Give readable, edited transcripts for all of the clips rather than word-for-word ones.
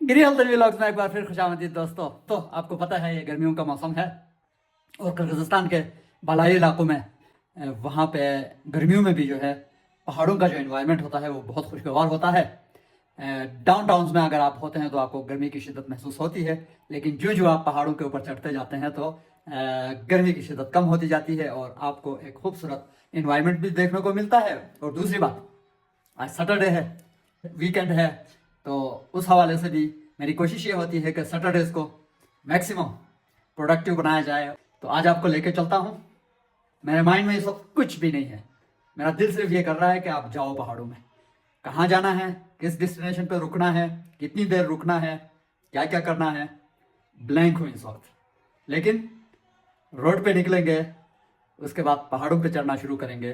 गिरी Haldar vlogs में एक बार फिर खुशामदीद दोस्तों। तो आपको पता है ये गर्मियों का मौसम है और किर्गिज़स्तान के बालाई इलाकों में वहाँ पे गर्मियों में भी जो है पहाड़ों का जो एनवायरनमेंट होता है वो बहुत खुशगवार होता है। डाउन टाउन्स में अगर आप होते हैं तो आपको गर्मी की शिद्दत महसूस होती है, लेकिन जो जो आप पहाड़ों के ऊपर चढ़ते जाते हैं तो गर्मी की शिद्दत कम होती जाती है और आपको एक खूबसूरत इन्वायरमेंट भी देखने को मिलता है। और दूसरी बात, आज सैटरडे है, वीकेंड है, तो उस हवाले से भी मेरी कोशिश ये होती है कि सैटरडेज को मैक्सिमम प्रोडक्टिव बनाया जाए। तो आज आपको लेके चलता हूँ। मेरे माइंड में इस वक्त कुछ भी नहीं है, मेरा दिल सिर्फ ये कर रहा है कि आप जाओ पहाड़ों में। कहाँ जाना है, किस डेस्टिनेशन पे रुकना है, कितनी देर रुकना है, क्या क्या करना है, ब्लैंक हूँ इस वक्त। लेकिन रोड पे निकलेंगे, उसके बाद पहाड़ों पे चढ़ना शुरू करेंगे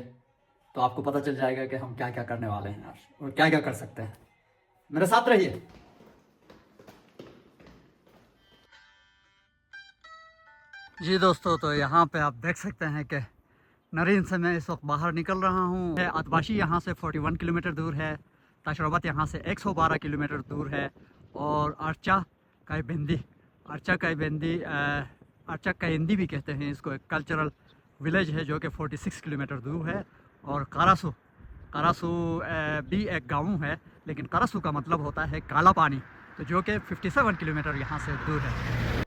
तो आपको पता चल जाएगा कि हम क्या क्या करने वाले हैं आज और क्या क्या कर सकते हैं। मेरे साथ रहिए। जी दोस्तों, तो यहाँ पे आप देख सकते हैं कि नरीन से मैं इस वक्त बाहर निकल रहा हूँ। अतबाशी यहाँ से 41 किलोमीटर दूर है, ताशरबत यहाँ से 112 किलोमीटर दूर है और अर्चा कायंदी भी कहते हैं इसको, एक कल्चरल विलेज है जो कि 46 किलोमीटर दूर है। और करासू करासू भी एक गाँव है, लेकिन करासू का मतलब होता है काला पानी, तो जो कि 57 किलोमीटर यहाँ से दूर है।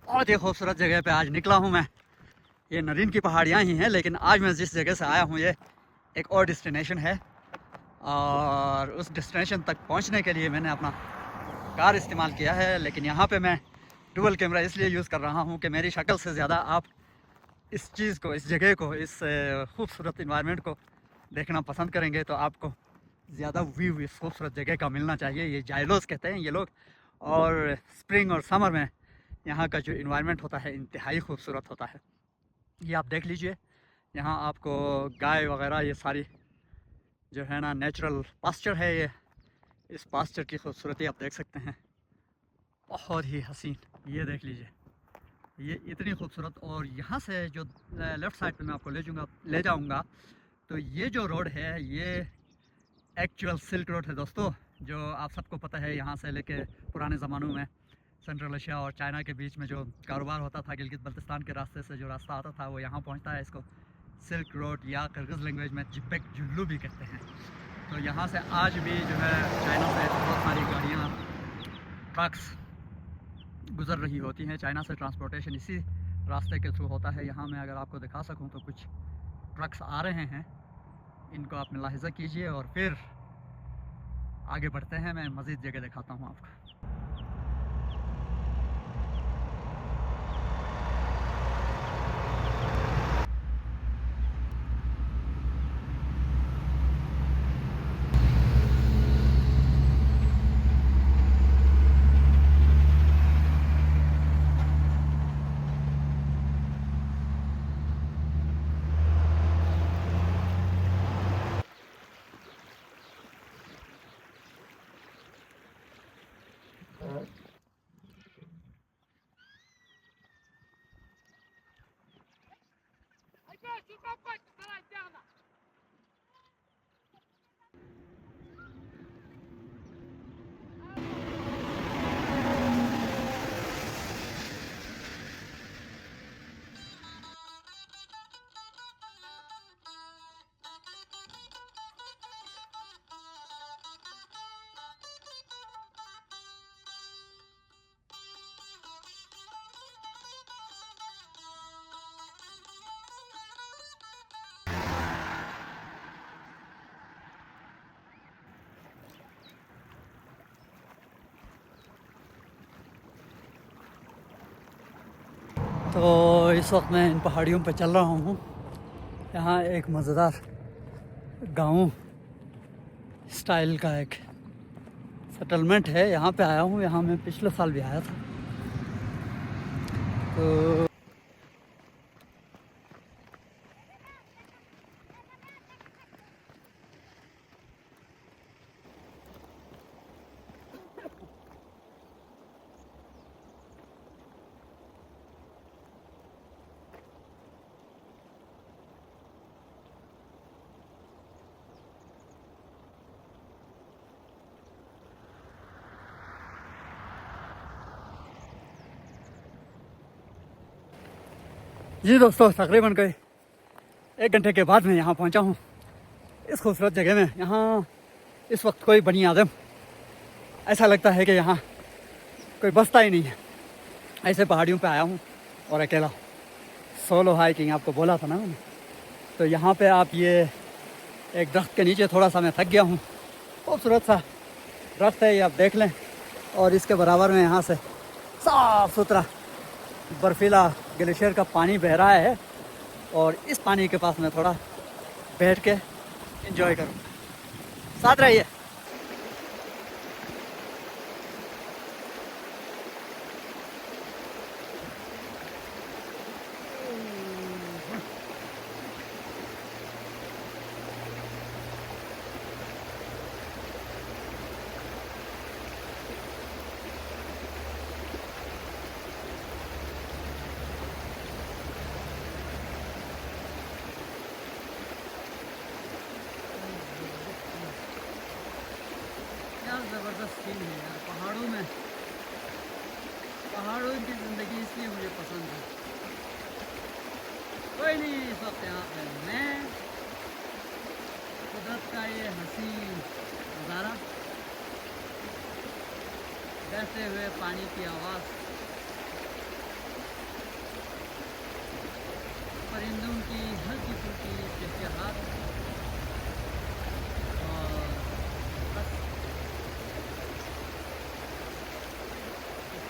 बहुत ही खूबसूरत जगह पे आज निकला हूँ मैं। ये नरीन की पहाड़ियाँ ही हैं, लेकिन आज मैं जिस जगह से आया हूँ ये एक और डेस्टिनेशन है और उस डेस्टिनेशन तक पहुँचने के लिए मैंने अपना कार इस्तेमाल किया है। लेकिन यहाँ पे मैं डुअल कैमरा इसलिए यूज़ कर रहा हूँ कि मेरी शक्ल से ज़्यादा आप इस चीज़ को, इस जगह को, इस खूबसूरत इन्वायरमेंट को देखना पसंद करेंगे, तो आपको ज़्यादा व्यू इस खूबसूरत जगह का मिलना चाहिए। ये जाइलोस कहते हैं ये लोग, और स्प्रिंग और समर में यहाँ का जो इन्वायरमेंट होता है इंतहाई खूबसूरत होता है। ये आप देख लीजिए, यहाँ आपको गाय वगैरह ये सारी जो है ना नेचुरल पास्चर है। इस पास्चर की खूबसूरती आप देख सकते हैं, बहुत ही हसीन। ये देख लीजिए, ये इतनी खूबसूरत। और यहाँ से जो लेफ़्ट साइड पे मैं आपको ले जाऊँगा, तो ये जो रोड है ये एक्चुअल सिल्क रोड है दोस्तों। जो आप सबको पता है, यहाँ से लेके पुराने ज़मानों में सेंट्रल एशिया और चाइना के बीच में जो कारोबार होता था, गिलगित बल्तिस्तान के रास्ते से जो रास्ता आता था वो यहाँ पहुँचता है। इसको सिल्क रोड या किर्गिज़ लैंग्वेज में जिपेक जुल्लू भी कहते हैं। तो यहाँ से आज भी जो है चाइना से बहुत सारी गाड़ियाँ, ट्रक्स गुज़र रही होती हैं। चाइना से ट्रांसपोर्टेशन इसी रास्ते के थ्रू होता है। यहाँ मैं अगर आपको दिखा सकूँ तो कुछ ट्रक्स आ रहे हैं, इनको आप मुलाहिज़ा कीजिए और फिर आगे बढ़ते हैं। मैं मज़ीद जगह दिखाता हूँ आपको। तो इस वक्त मैं इन पहाड़ियों पर चल रहा हूँ। यहाँ एक मज़ेदार गांव स्टाइल का एक सेटलमेंट है, यहाँ पे आया हूँ। यहाँ मैं पिछले साल भी आया था। तो जी दोस्तों, तकरीबन कोई 1 घंटे के बाद मैं यहाँ पहुँचा हूँ इस खूबसूरत जगह में। यहाँ इस वक्त कोई बनी आदम, ऐसा लगता है कि यहाँ कोई बसता ही नहीं है। ऐसे पहाड़ियों पे आया हूँ और अकेला, सोलो हाइकिंग आपको बोला था ना मैंने। तो यहाँ पे आप ये एक दरख्त के नीचे थोड़ा सा मैं थक गया हूँ। खूबसूरत सा दरख्त है ये, आप देख लें। और इसके बराबर में यहाँ से साफ़ सुथरा बर्फीला ग्लेशियर का पानी बह रहा है और इस पानी के पास मैं थोड़ा बैठ के एंजॉय करूँ। साथ रहिए। क्या ज़बरदस्त फील है यार पहाड़ों की ज़िंदगी, इसलिए मुझे पसंद है। कोई नहीं इस वक्त यहाँ पे मैं, कुदरत का ये हसीन नज़ारा, बहते हुए पानी की आवाज़, परिंदों की हल्की फुल्की चहचहाहट और बस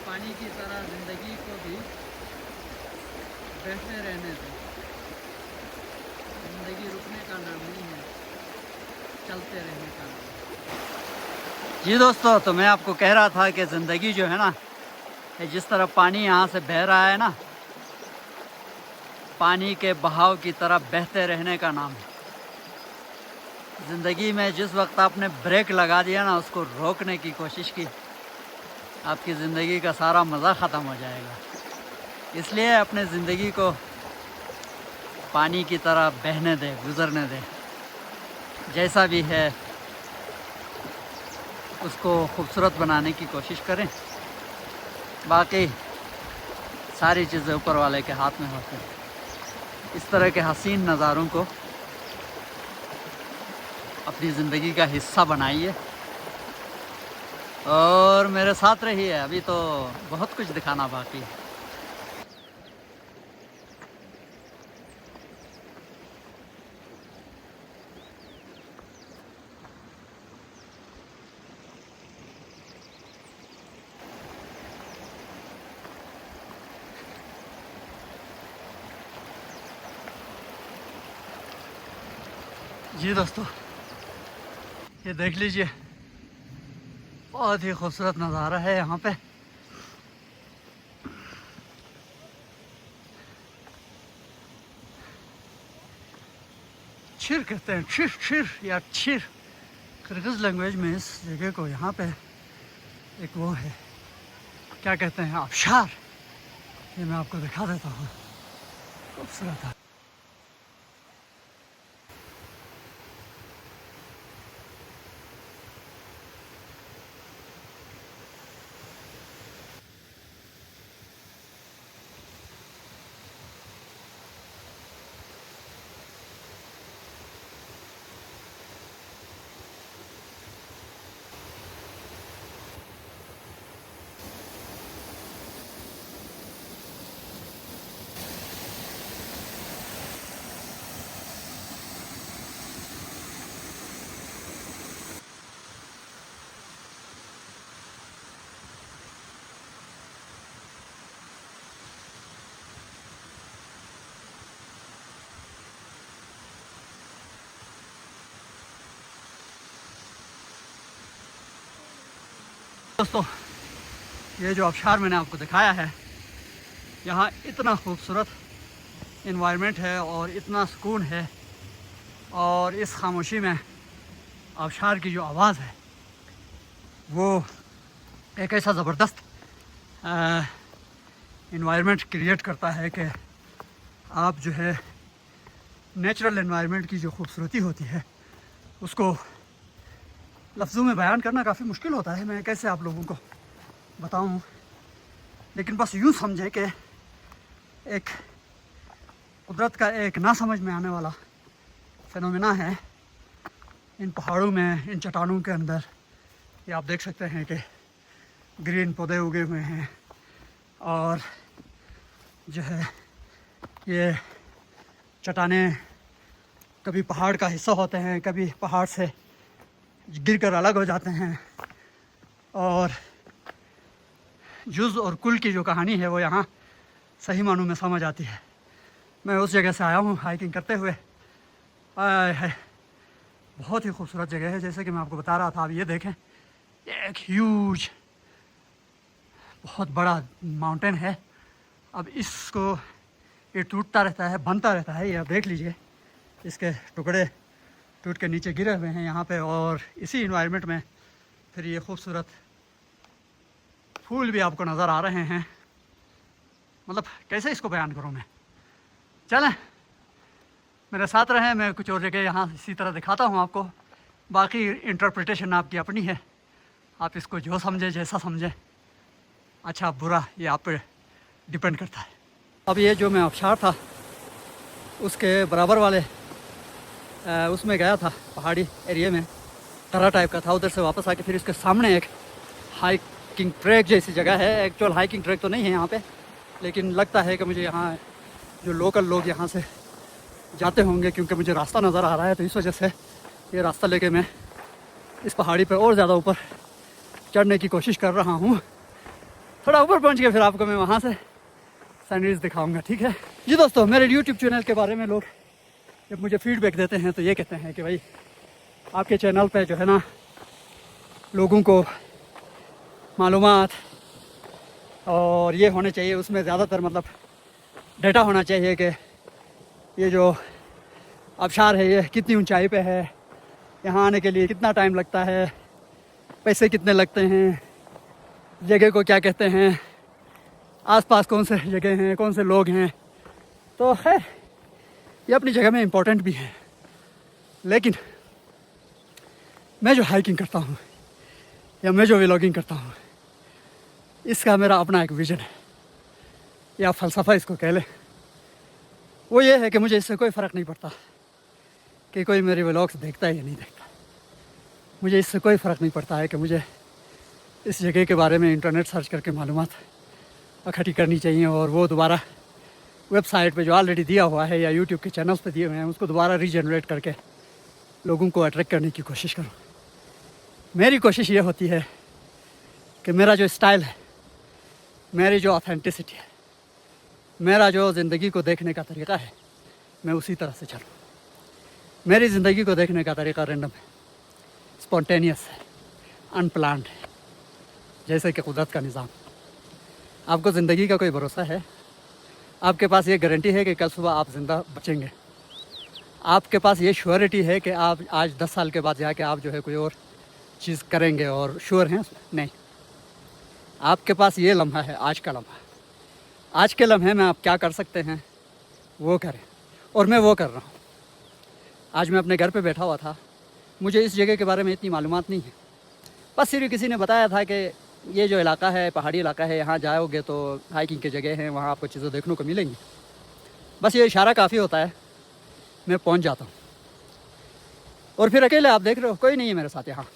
पानी की तरह ज़िंदगी को भी बहते रहने दो। ज़िंदगी रुकने का नाम नहीं है, चलते रहने का नाम। जी दोस्तों, तो मैं आपको कह रहा था कि ज़िंदगी जो है ना, जिस तरह पानी यहाँ से बह रहा है ना, पानी के बहाव की तरह बहते रहने का नाम है। ज़िंदगी में जिस वक्त आपने ब्रेक लगा दिया ना, उसको रोकने की कोशिश की, आपकी ज़िंदगी का सारा मज़ा ख़त्म हो जाएगा। इसलिए अपने ज़िंदगी को पानी की तरह बहने दे, गुज़रने दे। जैसा भी है उसको खूबसूरत बनाने की कोशिश करें। बाकी सारी चीज़ें ऊपर वाले के हाथ में होती हैं। इस तरह के हसीन नज़ारों को अपनी ज़िंदगी का हिस्सा बनाइए और मेरे साथ रहिए। अभी तो बहुत कुछ दिखाना बाकी है। जी दोस्तों, ये देख लीजिए, बहुत ही खूबसूरत नज़ारा है यहाँ पे। छिर कहते हैं, छिर छिर या छिर किर्गिज़ लैंग्वेज में इस जगह को। यहाँ पे एक वो है, क्या कहते हैं, आबशार। ये मैं आपको दिखा देता हूँ, खूबसूरत है। दोस्तों, ये जो आबशार मैंने आपको दिखाया है, यहाँ इतना खूबसूरत इन्वायरमेंट है और इतना सुकून है। और इस खामोशी में आबशार की जो आवाज़ है वो एक ऐसा ज़बरदस्त इन्वायरमेंट क्रिएट करता है कि आप जो है नेचुरल इन्वायरमेंट की जो खूबसूरती होती है उसको लफ्ज़ों में बयान करना काफ़ी मुश्किल होता है। मैं कैसे आप लोगों को बताऊं, लेकिन बस यूँ समझे कि एक कुदरत का एक ना समझ में आने वाला फिनोमेना है इन पहाड़ों में, इन चट्टानों के अंदर। ये आप देख सकते हैं कि ग्रीन पौधे उगे हुए हैं और जो है ये चट्टानें कभी पहाड़ का हिस्सा होते हैं, कभी पहाड़ से गिरकर अलग हो जाते हैं। और जुज़ और कुल की जो कहानी है वो यहाँ सही मानों में समझ आती है। मैं उस जगह से आया हूँ हाइकिंग करते हुए। आय है, बहुत ही खूबसूरत जगह है। जैसे कि मैं आपको बता रहा था, अब ये देखें, ये एक ह्यूज बहुत बड़ा माउंटेन है। अब इसको ये टूटता रहता है, बनता रहता है। ये आप देख लीजिए, इसके टुकड़े टूट के नीचे गिरे हुए हैं यहाँ पे। और इसी इन्वायरमेंट में फिर ये खूबसूरत फूल भी आपको नज़र आ रहे हैं। मतलब कैसे इसको बयान करूँ मैं। चलें मेरे साथ रहें, मैं कुछ और जगह यहाँ इसी तरह दिखाता हूँ आपको। बाकी इंटरप्रिटेशन आपकी अपनी है, आप इसको जो समझें, जैसा समझें, अच्छा बुरा, ये आप पे डिपेंड करता है। अब ये जो मैं आबशार था उसके बराबर वाले उसमें गया था, पहाड़ी एरिया में, टरा टाइप का था। उधर से वापस आके फिर इसके सामने एक हाइकिंग ट्रैक जैसी जगह है। एक्चुअल हाइकिंग ट्रैक तो नहीं है यहाँ पे, लेकिन लगता है कि मुझे यहाँ जो लोकल लोग यहाँ से जाते होंगे, क्योंकि मुझे रास्ता नज़र आ रहा है, तो इस वजह से ये रास्ता लेके मैं इस पहाड़ी पे और ज़्यादा ऊपर चढ़ने की कोशिश कर रहा हूँ। थोड़ा ऊपर पहुँच के फिर आपको मैं वहाँ से सनराइज़ दिखाऊँगा, ठीक है जी। दोस्तों, मेरे यूट्यूब चैनल के बारे में लोग जब मुझे फीडबैक देते हैं तो ये कहते हैं कि भाई आपके चैनल पे जो है ना, लोगों को मालूमात और ये होने चाहिए, उसमें ज़्यादातर मतलब डेटा होना चाहिए कि ये जो आबशार है ये कितनी ऊंचाई पे है, यहाँ आने के लिए कितना टाइम लगता है, पैसे कितने लगते हैं, जगह को क्या कहते हैं, आसपास कौन से जगह हैं, कौन से लोग हैं। तो खैर ये अपनी जगह में इम्पोर्टेंट भी है, लेकिन मैं जो हाइकिंग करता हूँ या मैं जो व्लॉगिंग करता हूँ, इसका मेरा अपना एक विज़न है या फ़लसफ़ा इसको कह ले। वो ये है कि मुझे इससे कोई फ़र्क नहीं पड़ता कि कोई मेरे व्लॉग्स देखता है या नहीं देखता। मुझे इससे कोई फ़र्क नहीं पड़ता है कि मुझे इस जगह के बारे में इंटरनेट सर्च करके मालूमात इकट्ठी करनी चाहिए और वो दोबारा वेबसाइट पे जो ऑलरेडी दिया हुआ है या यूट्यूब के चैनल्स पे दिए हुए हैं उसको दोबारा रीजनरेट करके लोगों को अट्रैक्ट करने की कोशिश करूँ। मेरी कोशिश ये होती है कि मेरा जो स्टाइल है, मेरी जो ऑथेंटिसिटी है, मेरा जो ज़िंदगी को देखने का तरीका है, मैं उसी तरह से चलूँ। मेरी ज़िंदगी को देखने का तरीका रैंडम है, स्पॉन्टेनियस है, अनप्लान्ड है, जैसे कि कुदरत का निज़ाम। आपको ज़िंदगी का कोई भरोसा है? आपके पास ये गारंटी है कि कल सुबह आप ज़िंदा बचेंगे? आपके पास ये श्योरिटी है कि आप आज 10 साल के बाद जाके आप जो है कोई और चीज़ करेंगे और श्योर हैं? नहीं। आपके पास ये लम्हा है, आज का लम्हा। आज के लम्हे में आप क्या कर सकते हैं वो करें, और मैं वो कर रहा हूँ। आज मैं अपने घर पे बैठा हुआ था, मुझे इस जगह के बारे में इतनी मालूमात नहीं है, बस सिर्फ किसी ने बताया था कि ये जो इलाका है पहाड़ी इलाका है, यहाँ जाओगे तो हाइकिंग की जगह है, वहाँ आपको चीज़ें देखने को मिलेंगी। बस ये इशारा काफ़ी होता है, मैं पहुँच जाता हूँ। और फिर अकेले आप देख रहे हो, कोई नहीं है मेरे साथ यहाँ।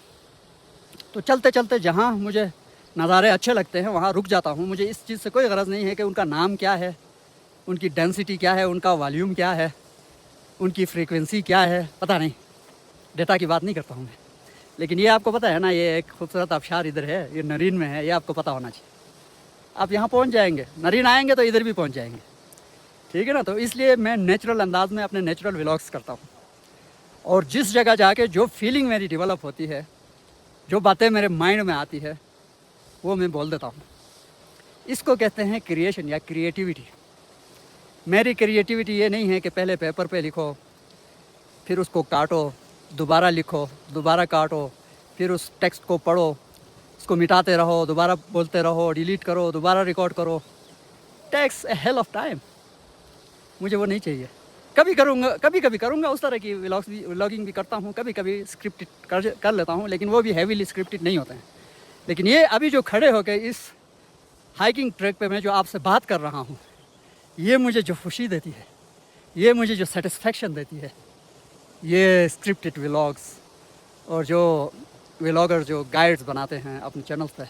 तो चलते चलते जहाँ मुझे नज़ारे अच्छे लगते हैं वहाँ रुक जाता हूँ। मुझे इस चीज़ से कोई गरज नहीं है कि उनका नाम क्या है, उनकी डेंसिटी क्या है, उनका वॉल्यूम क्या है, उनकी फ्रीक्वेंसी क्या है, पता नहीं। डेटा की बात नहीं करता हूँ मैं। लेकिन ये आपको पता है ना, ये एक खूबसूरत आबशार इधर है, ये नरीन में है, ये आपको पता होना चाहिए। आप यहाँ पहुँच जाएंगे, नरीन आएंगे तो इधर भी पहुँच जाएंगे, ठीक है ना। तो इसलिए मैं नेचुरल अंदाज में अपने नेचुरल व्लॉग्स करता हूँ। और जिस जगह जाके जो फीलिंग मेरी डेवलप होती है, जो बातें मेरे माइंड में आती है, वो मैं बोल देता हूँ। इसको कहते हैं क्रिएशन या क्रिएटिविटी। मेरी क्रिएटिविटी ये नहीं है कि पहले पेपर पे लिखो, फिर उसको काटो, दोबारा लिखो, दोबारा काटो, फिर उस टेक्स्ट को पढ़ो, उसको मिटाते रहो, दोबारा बोलते रहो, डिलीट करो, दोबारा रिकॉर्ड करो। Takes a hell of time. मुझे वो नहीं चाहिए। कभी करूँगा, कभी कभी करूँगा, उस तरह की व्लॉगिंग भी करता हूँ, कभी कभी स्क्रिप्टेड कर लेता हूँ, लेकिन वो भी हैवीली स्क्रिप्टेड नहीं होते हैं। लेकिन ये अभी जो खड़े होकर इस हाइकिंग ट्रैक पे मैं जो आपसे बात कर रहा हूँ, ये मुझे जो खुशी देती है, ये मुझे जो सेटिस्फेक्शन देती है, ये स्क्रिप्टेड व्लॉग्स और जो व्लॉगर जो गाइड्स बनाते हैं अपने चैनल पे,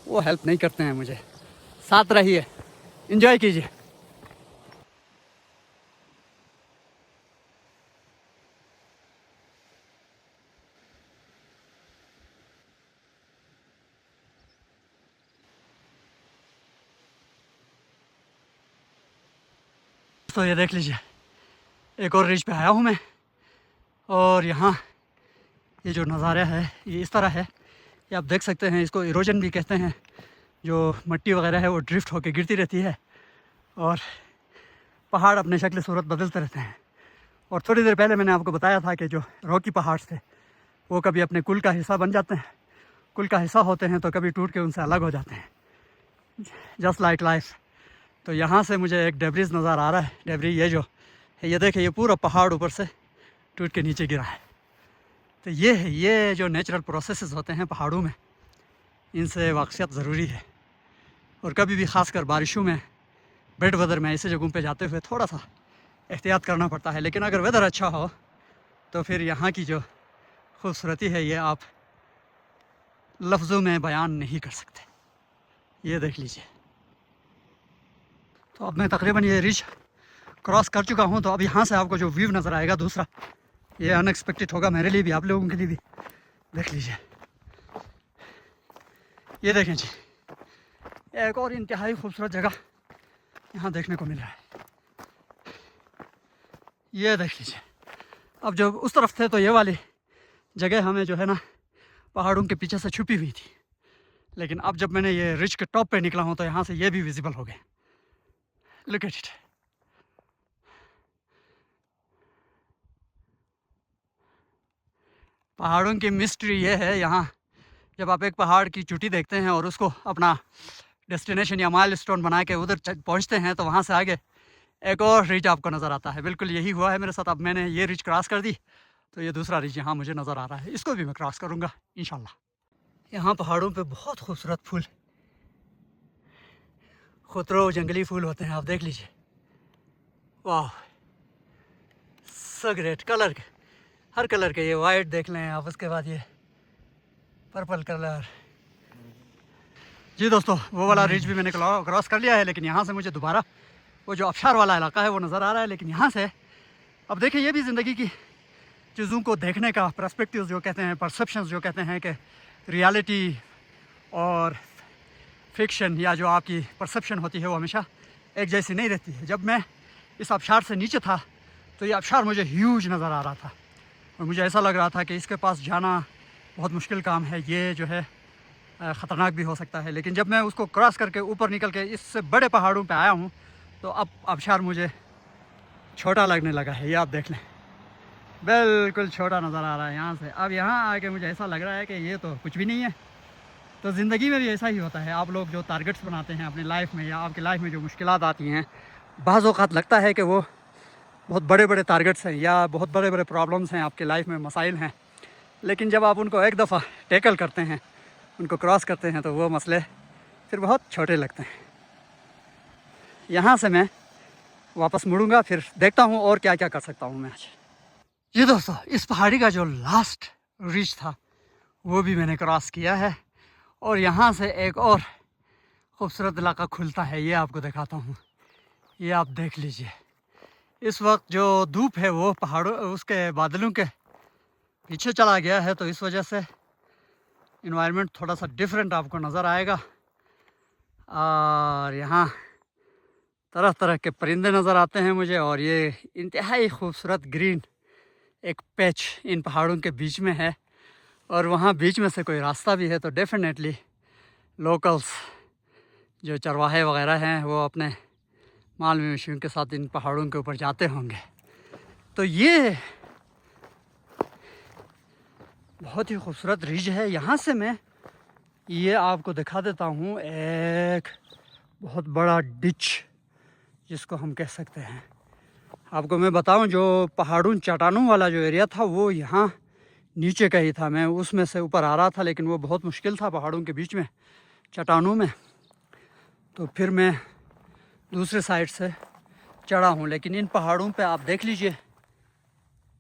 वो हेल्प नहीं करते हैं मुझे। साथ रहिए, एंजॉय कीजिए। तो ये देख लीजिए, एक और रिज पे आया हूँ मैं, और यहाँ ये जो नज़ारा है ये इस तरह है। ये आप देख सकते हैं, इसको इरोजन भी कहते हैं। जो मिट्टी वगैरह है वो ड्रिफ्ट होकर गिरती रहती है और पहाड़ अपने शक्ल सूरत बदलते रहते हैं। और थोड़ी देर पहले मैंने आपको बताया था कि जो रॉकी पहाड़ थे वो कभी अपने कुल का हिस्सा बन जाते हैं, कुल का हिस्सा होते हैं, तो कभी टूट के उनसे अलग हो जाते हैं, जस्ट लाइक लाइफ। तो यहाँ से मुझे एक डेब्रिज नज़र आ रहा है। डेब्री ये जो है, ये देखे, ये पूरा पहाड़ ऊपर से टूट के नीचे गिरा है। तो ये है, ये जो नेचुरल प्रोसेसेस होते हैं पहाड़ों में, इनसे वाक़ियत ज़रूरी है। और कभी भी ख़ासकर बारिशों में, बेड वेदर में ऐसे जगहों पे जाते हुए थोड़ा सा एहतियात करना पड़ता है। लेकिन अगर वेदर अच्छा हो तो फिर यहाँ की जो खूबसूरती है ये आप लफ्ज़ों में बयान नहीं कर सकते। ये देख लीजिए। तो अब मैं तकरीबन ये रिज क्रॉस कर चुका हूँ। तो अब यहाँ से आपको जो व्यू नज़र आएगा दूसरा, ये अनएक्सपेक्टेड होगा मेरे लिए भी, आप लोगों के लिए भी। देख लीजिए, ये देखें जी, एक और इंतहाई खूबसूरत जगह यहाँ देखने को मिल रहा है। ये देख लीजिए। अब जब उस तरफ थे तो ये वाली जगह हमें जो है ना पहाड़ों के पीछे से छुपी हुई थी, लेकिन अब जब मैंने ये रिज के टॉप पे निकला हूँ तो यहाँ से ये भी विजिबल हो गए। Look at it. पहाड़ों की मिस्ट्री ये है, यहाँ जब आप एक पहाड़ की चोटी देखते हैं और उसको अपना डेस्टिनेशन या माइलस्टोन बना के उधर पहुँचते हैं तो वहाँ से आगे एक और रिज आपको नज़र आता है। बिल्कुल यही हुआ है मेरे साथ। अब मैंने ये रिज क्रॉस कर दी तो ये दूसरा रिज यहाँ मुझे नज़र आ रहा है, इसको भी मैं क्रॉस करूँगा इंशाल्लाह। यहाँ पहाड़ों पे बहुत खूबसूरत फूल, खुतरो जंगली फूल होते हैं, आप देख लीजिए। वाह, सो ग्रेट। कलर के, हर कलर के, ये वाइट देख लें आप, उसके बाद ये पर्पल कलर। जी दोस्तों, वो वाला रिज भी मैंने क्रॉस कर लिया है, लेकिन यहाँ से मुझे दोबारा वो जो आबशार वाला इलाका है वो नज़र आ रहा है। लेकिन यहाँ से अब देखिए, ये भी ज़िंदगी की चीज़ों को देखने का पर्सपेक्टिव जो कहते हैं, परसेप्शंस जो कहते हैं, कि रियलिटी और फिक्शन या जो आपकी परसेप्शन होती है वो हमेशा एक जैसी नहीं रहती है। जब मैं इस आबशार से नीचे था तो ये आबशार मुझे ह्यूज नज़र आ रहा था और मुझे ऐसा लग रहा था कि इसके पास जाना बहुत मुश्किल काम है, ये जो है ख़तरनाक भी हो सकता है। लेकिन जब मैं उसको क्रॉस करके ऊपर निकल के इससे बड़े पहाड़ों पे आया हूँ तो अब आबशार मुझे छोटा लगने लगा है। ये आप देख लें, बिल्कुल छोटा नज़र आ रहा है यहाँ से। अब यहाँ आके मुझे ऐसा लग रहा है कि ये तो कुछ भी नहीं है। तो ज़िंदगी में भी ऐसा ही होता है। आप लोग जो टारगेट्स बनाते हैं अपनी लाइफ में, या आपकी लाइफ में जो मुश्किलात आती हैं, बाज़ औक़ात लगता है कि वो बहुत बड़े बड़े टारगेट्स हैं या बहुत बड़े बड़े प्रॉब्लम्स हैं आपकी लाइफ में, मसाइल हैं। लेकिन जब आप उनको एक दफ़ा टैकल करते हैं, उनको क्रॉस करते हैं, तो वो मसले फिर बहुत छोटे लगते हैं। यहाँ से मैं वापस मुड़ूंगा, फिर देखता हूँ और क्या क्या कर सकता हूँ मैं आज। जी दोस्तों, इस पहाड़ी का जो लास्ट रिज था वो भी मैंने क्रॉस किया है और यहाँ से एक और ख़ूबसूरत इलाका खुलता है, ये आपको दिखाता हूँ। ये आप देख लीजिए। इस वक्त जो धूप है वो पहाड़ों, उसके बादलों के पीछे चला गया है, तो इस वजह से इन्वायरमेंट थोड़ा सा डिफरेंट आपको नज़र आएगा। और यहाँ तरह तरह के परिंदे नज़र आते हैं मुझे, और ये इंतहाई खूबसूरत ग्रीन एक पैच इन पहाड़ों के बीच में है, और वहाँ बीच में से कोई रास्ता भी है। तो डेफिनेटली लोकल्स जो चरवाहे वगैरह हैं वो अपने माल मवेशियों के साथ इन पहाड़ों के ऊपर जाते होंगे। तो ये बहुत ही खूबसूरत रिज है। यहाँ से मैं ये आपको दिखा देता हूँ, एक बहुत बड़ा डिच जिसको हम कह सकते हैं। आपको मैं बताऊँ, जो पहाड़ों चट्टानों वाला जो एरिया था वो यहाँ नीचे का ही था। मैं उसमें से ऊपर आ रहा था, लेकिन वो बहुत मुश्किल था पहाड़ों के बीच में, चट्टानों में। तो फिर मैं दूसरे साइड से चढ़ा हूँ, लेकिन इन पहाड़ों पे आप देख लीजिए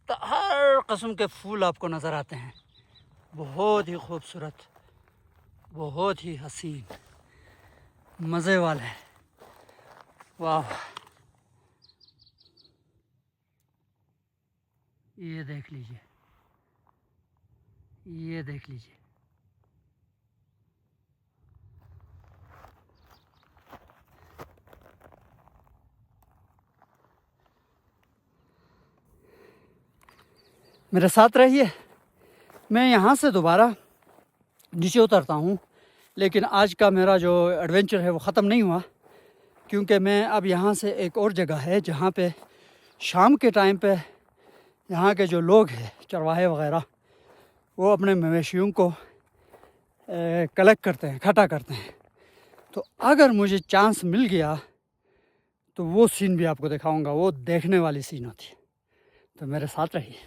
तो हर किस्म के फूल आपको नज़र आते हैं। बहुत ही खूबसूरत, बहुत ही हसीन, मज़े वाले। वाह, ये देख लीजिए, ये देख लीजिए। मेरे साथ रहिए। मैं यहाँ से दोबारा नीचे उतरता हूँ, लेकिन आज का मेरा जो एडवेंचर है वो ख़त्म नहीं हुआ, क्योंकि मैं अब यहाँ से एक और जगह है जहाँ पे शाम के टाइम पे यहाँ के जो लोग हैं, चरवाहे वगैरह, वो अपने मवेशियों को कलेक्ट करते हैं, इकट्ठा करते हैं। तो अगर मुझे चांस मिल गया तो वो सीन भी आपको दिखाऊंगा। वो देखने वाली सीन होती है, तो मेरे साथ रहिए।